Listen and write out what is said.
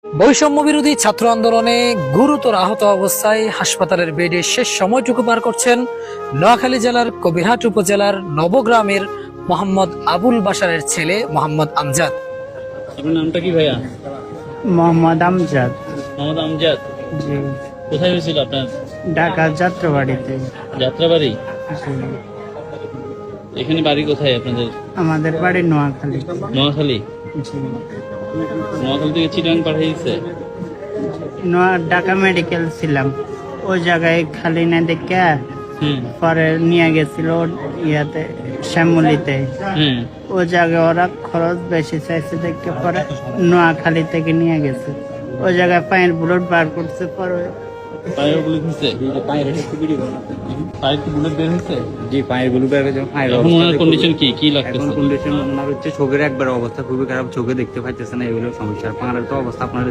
বৈষম্য বিরোধী ছাত্র আন্দোলনে গুরুতর আহত অবস্থায় হাসপাতালের বেডে শেষ সময়টুকু পার করছেন নোয়াখালী জেলার কবিরহাট উপজেলার নবগ্রামের মোহাম্মদ আবুল বাশারের ছেলে মোহাম্মদ আমজাদ। আপনার নামটা কি ভাইয়া? মোহাম্মদ আমজাদ। মোহাম্মদ আমজাদ। জি। কোথায় হয়েছিল আপনার? ঢাকা যাত্রাবাড়িতে। যাত্রাবাড়ি? জি। এখানে বাড়ি কোথায় আপনাদের? আমাদের বাড়ি নোয়াখালী। নোয়াখালী? জি। নোয়াখালী থেকে চিটাং পাঠিয়েছে? ঢাকা মেডিকেল ছিলাম, ওই জায়গায় খালি না দেখে পরে নিয়ে গেছিল ইয়াতে শ্যামলিতে। ওই জায়গায় ওরা খরচ বেশি চাইছে দেখে পরে নোয়াখালী থেকে নিয়ে গেছে। ওই জায়গায় পায়ের বুলেট বার করছে পরে। পায়ের বুলেট হয়েছে? পায়ের কি বুলেট বের হয়েছে? জি, পায়ের গুলো বের হয়েছে। এখন ওনার কন্ডিশন কি লাগতেছে? কন্ডিশন ওনার হচ্ছে চোখের একবার অবস্থা খুবই খারাপ, চোখে দেখতে পাইতেছে না, এগুলো সমস্যা। পায়ের তো অবস্থা আপনার